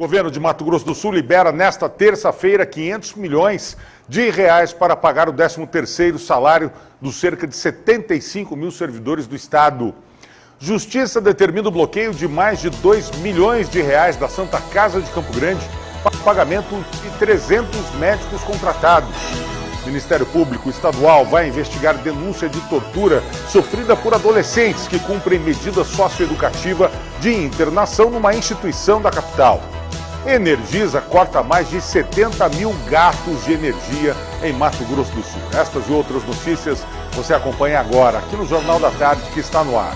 O governo de Mato Grosso do Sul libera nesta terça-feira 500 milhões de reais para pagar o 13º salário dos cerca de 75 mil servidores do estado. Justiça determina o bloqueio de mais de 2 milhões de reais da Santa Casa de Campo Grande para o pagamento de 300 médicos contratados. O Ministério Público Estadual vai investigar denúncia de tortura sofrida por adolescentes que cumprem medida socioeducativa de internação numa instituição da capital. Energisa corta mais de 70 mil gastos de energia em Mato Grosso do Sul. Estas e outras notícias você acompanha agora aqui no Jornal da Tarde, que está no ar.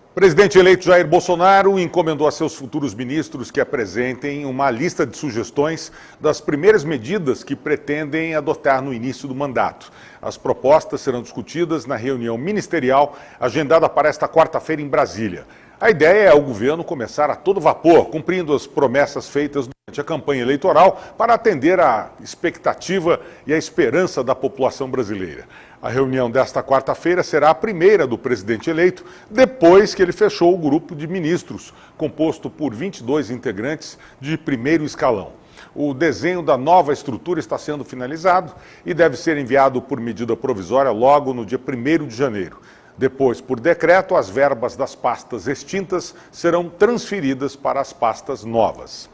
O presidente eleito Jair Bolsonaro encomendou a seus futuros ministros que apresentem uma lista de sugestões das primeiras medidas que pretendem adotar no início do mandato. As propostas serão discutidas na reunião ministerial agendada para esta quarta-feira em Brasília. A ideia é o governo começar a todo vapor, cumprindo as promessas feitas durante a campanha eleitoral para atender à expectativa e à esperança da população brasileira. A reunião desta quarta-feira será a primeira do presidente eleito, depois que ele fechou o grupo de ministros, composto por 22 integrantes de primeiro escalão. O desenho da nova estrutura está sendo finalizado e deve ser enviado por medida provisória logo no dia 1º de janeiro. Depois, por decreto, as verbas das pastas extintas serão transferidas para as pastas novas.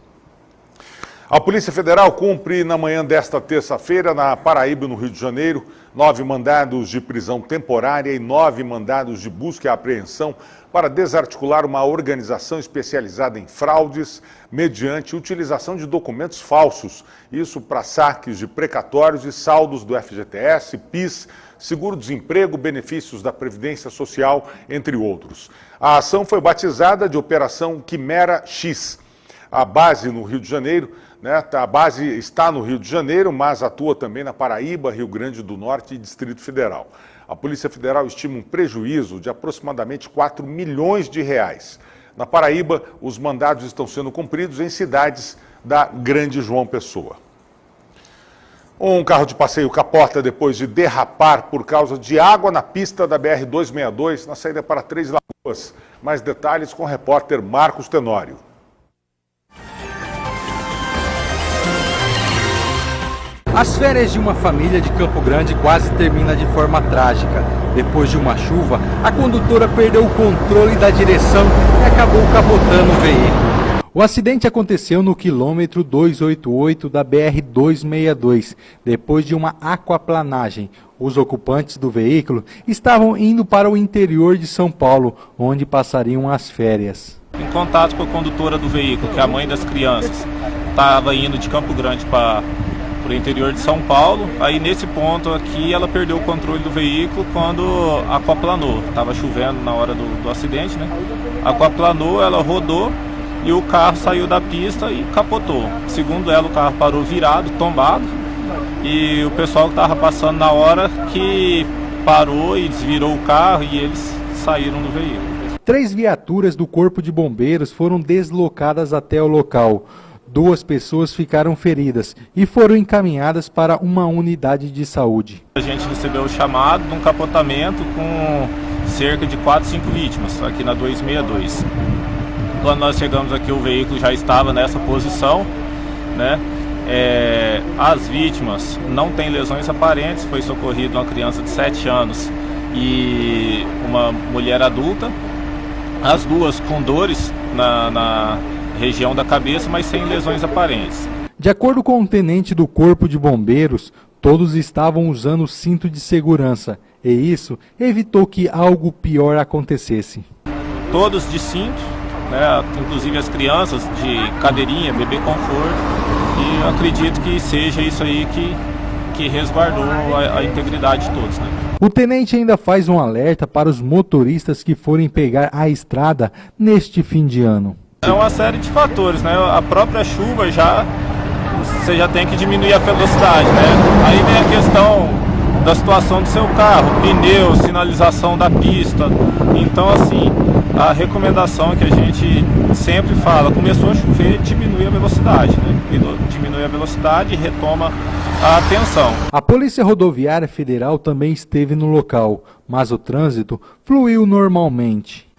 A Polícia Federal cumpre na manhã desta terça-feira, na Paraíba, no Rio de Janeiro, 9 mandados de prisão temporária e 9 mandados de busca e apreensão para desarticular uma organização especializada em fraudes mediante utilização de documentos falsos. Isso para saques de precatórios e saldos do FGTS, PIS, seguro-desemprego, benefícios da Previdência Social, entre outros. A ação foi batizada de Operação Quimera X. A base no Rio de Janeiro, a base está no Rio de Janeiro, mas atua também na Paraíba, Rio Grande do Norte e Distrito Federal. A Polícia Federal estima um prejuízo de aproximadamente 4 milhões de reais. Na Paraíba, os mandados estão sendo cumpridos em cidades da Grande João Pessoa. Um carro de passeio capota depois de derrapar por causa de água na pista da BR-262, na saída para Três Lagoas. Mais detalhes com o repórter Marcos Tenório. As férias de uma família de Campo Grande quase terminam de forma trágica. Depois de uma chuva, a condutora perdeu o controle da direção e acabou capotando o veículo. O acidente aconteceu no quilômetro 288 da BR-262, depois de uma aquaplanagem. Os ocupantes do veículo estavam indo para o interior de São Paulo, onde passariam as férias. Em contato com a condutora do veículo, que é a mãe das crianças, estava indo de Campo Grande para o interior de São Paulo. Aí nesse ponto aqui ela perdeu o controle do veículo quando aquaplanou. Estava chovendo na hora do acidente, né? Aquaplanou, ela rodou e o carro saiu da pista e capotou. Segundo ela, o carro parou virado, tombado, e o pessoal que estava passando na hora que parou e desvirou o carro e eles saíram do veículo. 3 viaturas do Corpo de Bombeiros foram deslocadas até o local. 2 pessoas ficaram feridas e foram encaminhadas para uma unidade de saúde. A gente recebeu o chamado de um capotamento com cerca de 4, 5 vítimas aqui na 262. Quando nós chegamos aqui, o veículo já estava nessa posição, né? As vítimas não têm lesões aparentes, foi socorrido uma criança de 7 anos e uma mulher adulta, as duas com dores na região da cabeça, mas sem lesões aparentes. De acordo com o tenente do Corpo de Bombeiros, todos estavam usando cinto de segurança e isso evitou que algo pior acontecesse. Todos de cinto, né, inclusive as crianças de cadeirinha, bebê conforto, e eu acredito que seja isso aí que resguardou a integridade de todos, né? O tenente ainda faz um alerta para os motoristas que forem pegar a estrada neste fim de ano. É uma série de fatores, né? A própria chuva já você já tem que diminuir a velocidade, né? Aí vem a questão da situação do seu carro, pneu, sinalização da pista. Então, assim, a recomendação que a gente sempre fala, começou a chover, diminui a velocidade, né? Diminui a velocidade e retoma a atenção. A Polícia Rodoviária Federal também esteve no local, mas o trânsito fluiu normalmente.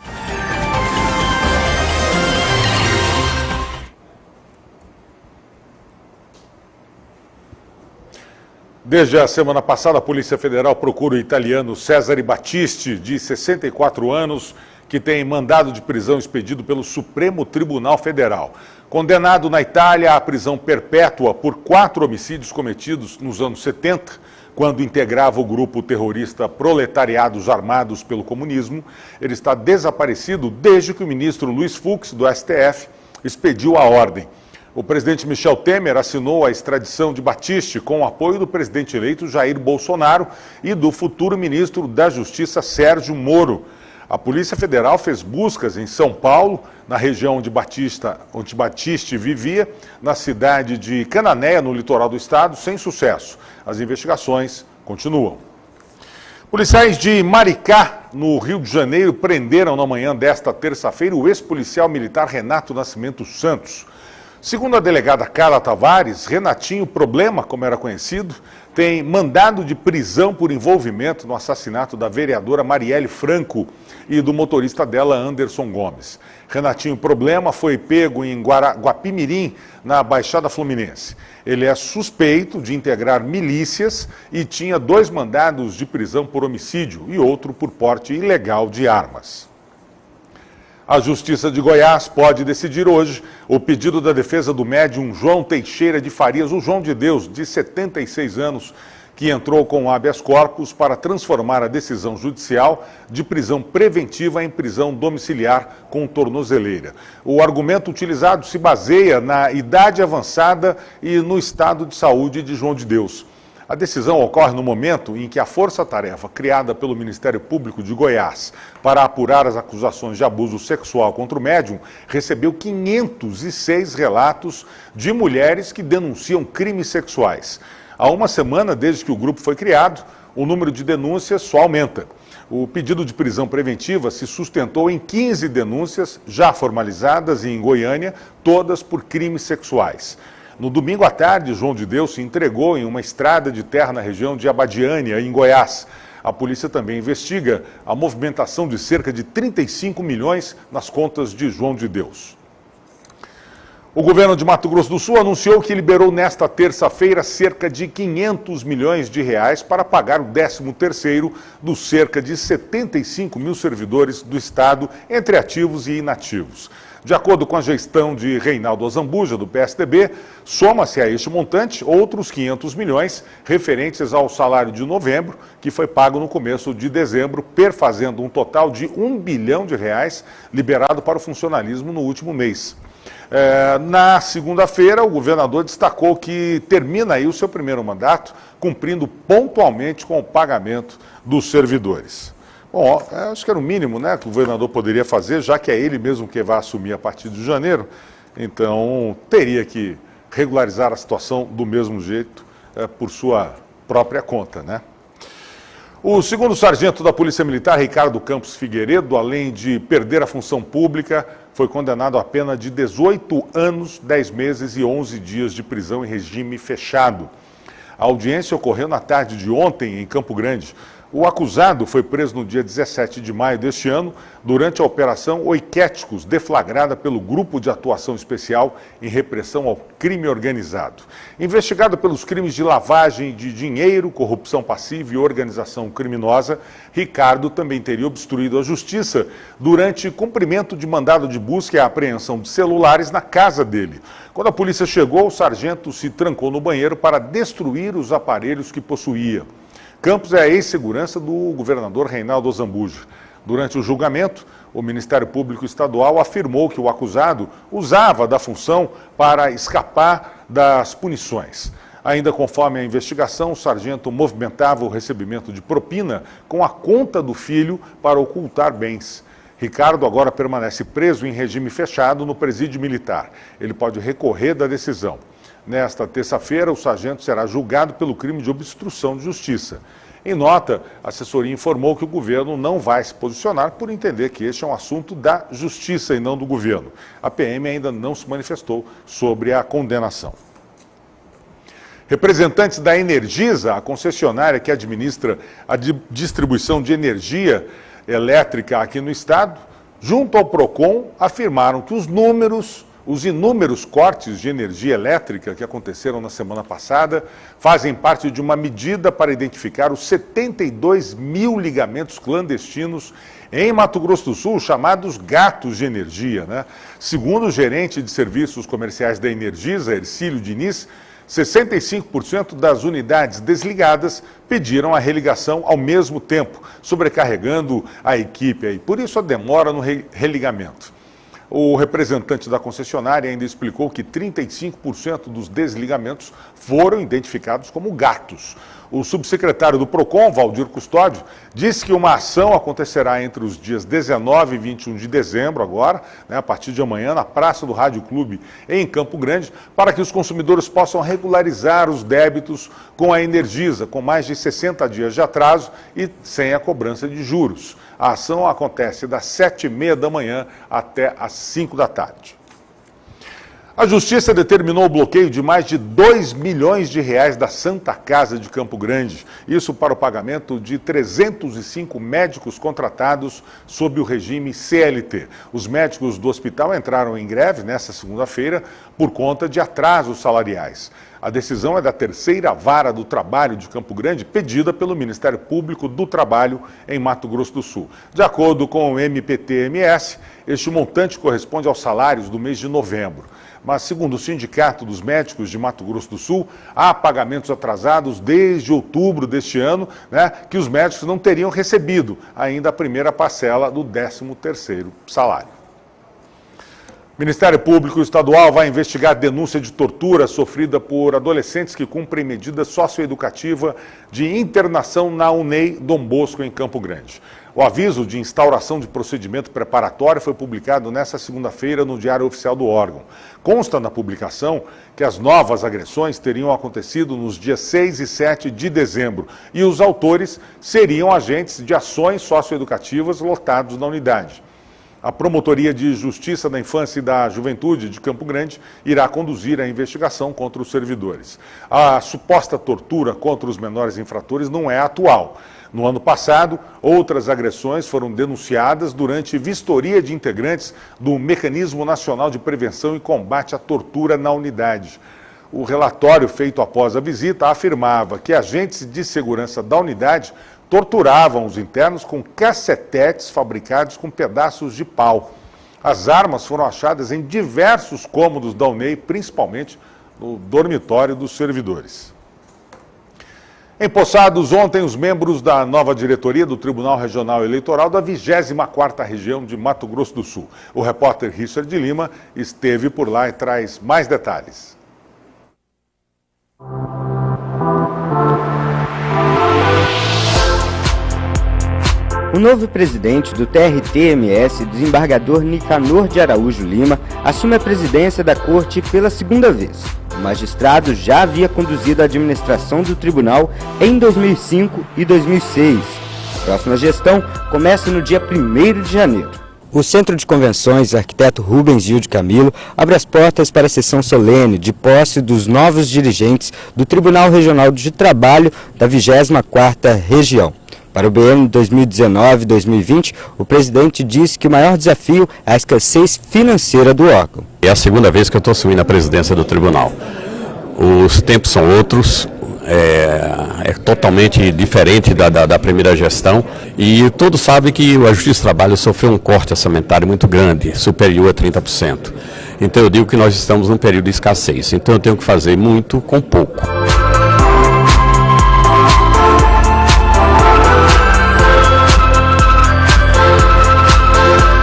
Desde a semana passada, a Polícia Federal procura o italiano Cesare Battisti, de 64 anos, que tem mandado de prisão expedido pelo Supremo Tribunal Federal. Condenado na Itália à prisão perpétua por 4 homicídios cometidos nos anos 70, quando integrava o grupo terrorista Proletariados Armados pelo Comunismo, ele está desaparecido desde que o ministro Luiz Fux, do STF, expediu a ordem. O presidente Michel Temer assinou a extradição de Battisti com o apoio do presidente eleito Jair Bolsonaro e do futuro ministro da Justiça Sérgio Moro. A Polícia Federal fez buscas em São Paulo, na região onde Battisti vivia, na cidade de Cananéia, no litoral do estado, sem sucesso. As investigações continuam. Policiais de Maricá, no Rio de Janeiro, prenderam na manhã desta terça-feira o ex-policial militar Renato Nascimento Santos. Segundo a delegada Carla Tavares, Renatinho Problema, como era conhecido, tem mandado de prisão por envolvimento no assassinato da vereadora Marielle Franco e do motorista dela, Anderson Gomes. Renatinho Problema foi pego em Guapimirim, na Baixada Fluminense. Ele é suspeito de integrar milícias e tinha 2 mandados de prisão por homicídio e outro por porte ilegal de armas. A Justiça de Goiás pode decidir hoje o pedido da defesa do médium João Teixeira de Farias, o João de Deus, de 76 anos, que entrou com habeas corpus para transformar a decisão judicial de prisão preventiva em prisão domiciliar com tornozeleira. O argumento utilizado se baseia na idade avançada e no estado de saúde de João de Deus. A decisão ocorre no momento em que a força-tarefa criada pelo Ministério Público de Goiás para apurar as acusações de abuso sexual contra o médium recebeu 506 relatos de mulheres que denunciam crimes sexuais. Há uma semana, desde que o grupo foi criado, o número de denúncias só aumenta. O pedido de prisão preventiva se sustentou em 15 denúncias já formalizadas em Goiânia, todas por crimes sexuais. No domingo à tarde, João de Deus se entregou em uma estrada de terra na região de Abadiânia, em Goiás. A polícia também investiga a movimentação de cerca de 35 milhões nas contas de João de Deus. O governo de Mato Grosso do Sul anunciou que liberou nesta terça-feira cerca de 500 milhões de reais para pagar o 13º dos cerca de 75 mil servidores do estado, entre ativos e inativos. De acordo com a gestão de Reinaldo Azambuja, do PSDB, soma-se a este montante outros 500 milhões referentes ao salário de novembro, que foi pago no começo de dezembro, perfazendo um total de R$1 bilhão liberado para o funcionalismo no último mês. Na segunda-feira, o governador destacou que termina aí o seu primeiro mandato, cumprindo pontualmente com o pagamento dos servidores. Bom, acho que era o mínimo, né, que o governador poderia fazer, já que é ele mesmo que vai assumir a partir de janeiro, então teria que regularizar a situação do mesmo jeito, por sua própria conta, né? O segundo sargento da Polícia Militar, Ricardo Campos Figueiredo, além de perder a função pública, foi condenado a pena de 18 anos, 10 meses e 11 dias de prisão em regime fechado. A audiência ocorreu na tarde de ontem, em Campo Grande. O acusado foi preso no dia 17 de maio deste ano, durante a Operação Oikeéticos, deflagrada pelo Grupo de Atuação Especial em Repressão ao Crime Organizado. Investigado pelos crimes de lavagem de dinheiro, corrupção passiva e organização criminosa, Ricardo também teria obstruído a justiça durante cumprimento de mandado de busca e apreensão de celulares na casa dele. Quando a polícia chegou, o sargento se trancou no banheiro para destruir os aparelhos que possuía. Campos é a ex-segurança do governador Reinaldo Azambuja. Durante o julgamento, o Ministério Público Estadual afirmou que o acusado usava da função para escapar das punições. Ainda conforme a investigação, o sargento movimentava o recebimento de propina com a conta do filho para ocultar bens. Ricardo agora permanece preso em regime fechado no presídio militar. Ele pode recorrer da decisão. Nesta terça-feira, o sargento será julgado pelo crime de obstrução de justiça. Em nota, a assessoria informou que o governo não vai se posicionar por entender que este é um assunto da justiça e não do governo. A PM ainda não se manifestou sobre a condenação. Representantes da Energisa, a concessionária que administra a distribuição de energia elétrica aqui no estado, junto ao PROCON, afirmaram que os inúmeros cortes de energia elétrica que aconteceram na semana passada fazem parte de uma medida para identificar os 72 mil ligamentos clandestinos em Mato Grosso do Sul, chamados gatos de energia, né? Segundo o gerente de serviços comerciais da Energisa, Ercílio Diniz, 65% das unidades desligadas pediram a religação ao mesmo tempo, sobrecarregando a equipe aí. Por isso a demora no religamento. O representante da concessionária ainda explicou que 35% dos desligamentos foram identificados como gatos. O subsecretário do PROCON, Valdir Custódio, disse que uma ação acontecerá entre os dias 19 e 21 de dezembro, agora, né, a partir de amanhã, na Praça do Rádio Clube, em Campo Grande, para que os consumidores possam regularizar os débitos com a Energisa, com mais de 60 dias de atraso e sem a cobrança de juros. A ação acontece das 7h30 da manhã até às 5 da tarde. A Justiça determinou o bloqueio de mais de R$2 milhões da Santa Casa de Campo Grande. Isso para o pagamento de 305 médicos contratados sob o regime CLT. Os médicos do hospital entraram em greve nesta segunda-feira por conta de atrasos salariais. A decisão é da terceira vara do trabalho de Campo Grande, pedida pelo Ministério Público do Trabalho em Mato Grosso do Sul. De acordo com o MPT-MS, este montante corresponde aos salários do mês de novembro. Mas, segundo o Sindicato dos Médicos de Mato Grosso do Sul, há pagamentos atrasados desde outubro deste ano, né, que os médicos não teriam recebido ainda a primeira parcela do 13º salário. O Ministério Público Estadual vai investigar denúncia de tortura sofrida por adolescentes que cumprem medida socioeducativa de internação na UNEI Dom Bosco, em Campo Grande. O aviso de instauração de procedimento preparatório foi publicado nesta segunda-feira no Diário Oficial do órgão. Consta na publicação que as novas agressões teriam acontecido nos dias 6 e 7 de dezembro e os autores seriam agentes de ações socioeducativas lotados na unidade. A Promotoria de Justiça da Infância e da Juventude de Campo Grande irá conduzir a investigação contra os servidores. A suposta tortura contra os menores infratores não é atual. No ano passado, outras agressões foram denunciadas durante vistoria de integrantes do Mecanismo Nacional de Prevenção e Combate à Tortura na unidade. O relatório feito após a visita afirmava que agentes de segurança da unidade torturavam os internos com cacetetes fabricados com pedaços de pau. As armas foram achadas em diversos cômodos da UNEI, principalmente no dormitório dos servidores. Empossados ontem os membros da nova diretoria do Tribunal Regional Eleitoral da 24ª região de Mato Grosso do Sul. O repórter Richard de Lima esteve por lá e traz mais detalhes. O novo presidente do TRT-MS, desembargador Nicanor de Araújo Lima, assume a presidência da corte pela segunda vez. O magistrado já havia conduzido a administração do tribunal em 2005 e 2006. A próxima gestão começa no dia 1º de janeiro. O Centro de Convenções Arquiteto Rubens Gil de Camilo abre as portas para a sessão solene de posse dos novos dirigentes do Tribunal Regional de Trabalho da 24ª região. Para o BN 2019-2020, o presidente disse que o maior desafio é a escassez financeira do órgão. É a segunda vez que eu estou assumindo a presidência do tribunal. Os tempos são outros, é totalmente diferente da primeira gestão e todos sabem que a Justiça do Trabalho sofreu um corte orçamentário muito grande, superior a 30%. Então eu digo que nós estamos num período de escassez, então eu tenho que fazer muito com pouco.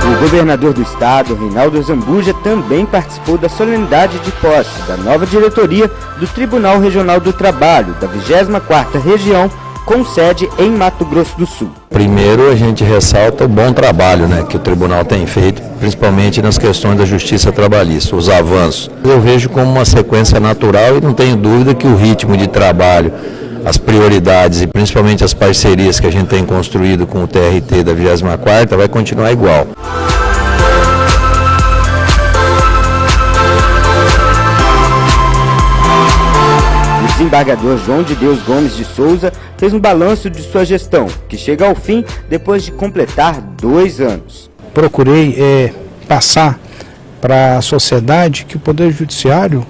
O governador do estado, Reinaldo Zambuja, também participou da solenidade de posse da nova diretoria do Tribunal Regional do Trabalho da 24ª região, com sede em Mato Grosso do Sul. Primeiro, a gente ressalta o bom trabalho, que o tribunal tem feito, principalmente nas questões da justiça trabalhista, os avanços. Eu vejo como uma sequência natural e não tenho dúvida que o ritmo de trabalho, as prioridades e principalmente as parcerias que a gente tem construído com o TRT da 24ª vai continuar igual. O desembargador João de Deus Gomes de Souza fez um balanço de sua gestão, que chega ao fim depois de completar 2 anos. Procurei passar para a sociedade que o Poder Judiciário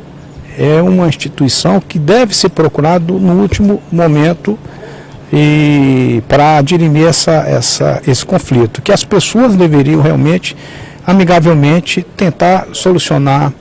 é uma instituição que deve ser procurado no último momento e para dirimir esse conflito, que as pessoas deveriam realmente, amigavelmente, tentar solucionar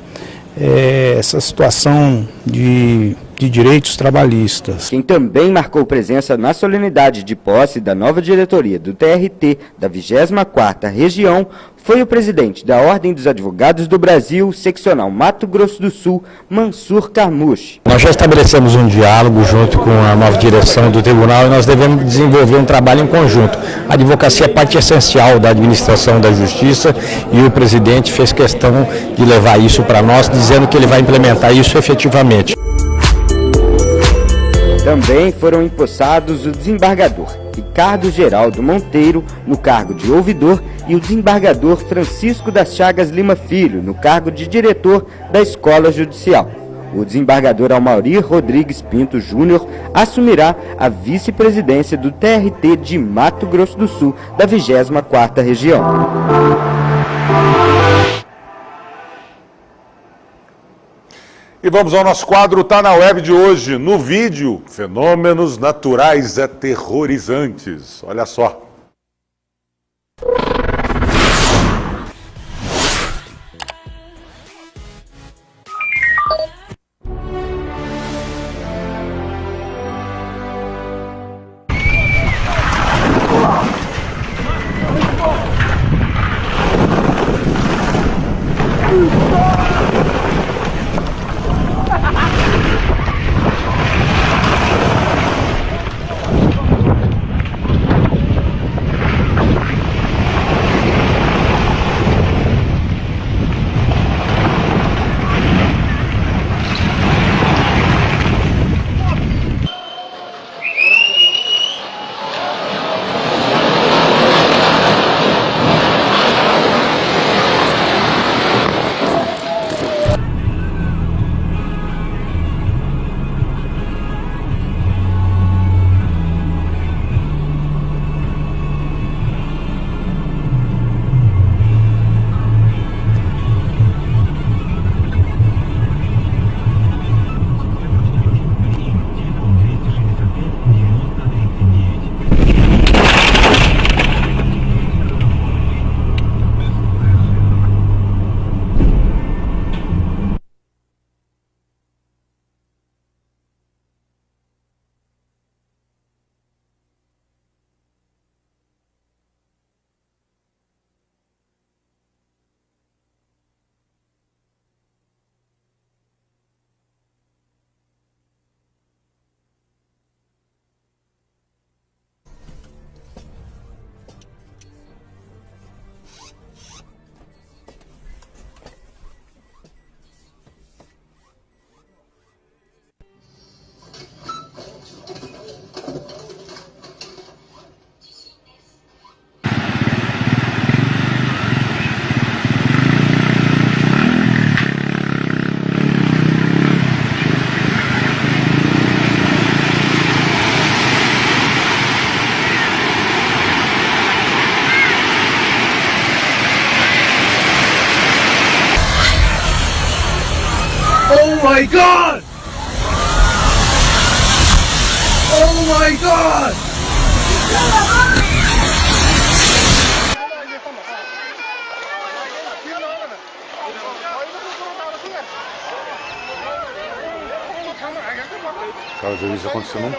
essa situação de direitos trabalhistas. Quem também marcou presença na solenidade de posse da nova diretoria do TRT da 24ª Região foi o presidente da Ordem dos Advogados do Brasil, seccional Mato Grosso do Sul, Mansur Carmouche. Nós já estabelecemos um diálogo junto com a nova direção do tribunal e nós devemos desenvolver um trabalho em conjunto. A advocacia é parte essencial da administração da justiça e o presidente fez questão de levar isso para nós, dizendo que ele vai implementar isso efetivamente. Também foram empossados o desembargador Ricardo Geraldo Monteiro, no cargo de ouvidor, e o desembargador Francisco das Chagas Lima Filho, no cargo de diretor da Escola Judicial. O desembargador Almaurir Rodrigues Pinto Júnior assumirá a vice-presidência do TRT de Mato Grosso do Sul, da 24ª Região. E vamos ao nosso quadro Tá na Web de hoje. No vídeo, fenômenos naturais aterrorizantes. Olha só. Oh my God! Oh my God! Cara, às vezes isso aconteceu num...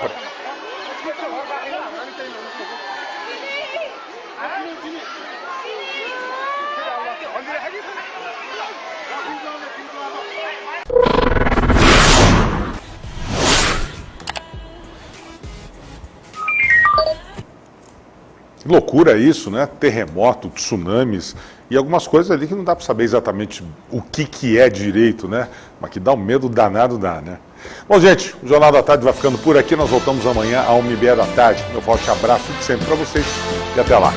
loucura isso, né? Terremoto, tsunamis e algumas coisas ali que não dá para saber exatamente o que é direito, né? Mas que dá um medo danado, dá, né? Bom, gente, o Jornal da Tarde vai ficando por aqui. Nós voltamos amanhã, à 1h30 da tarde. Meu forte abraço sempre para vocês e até lá.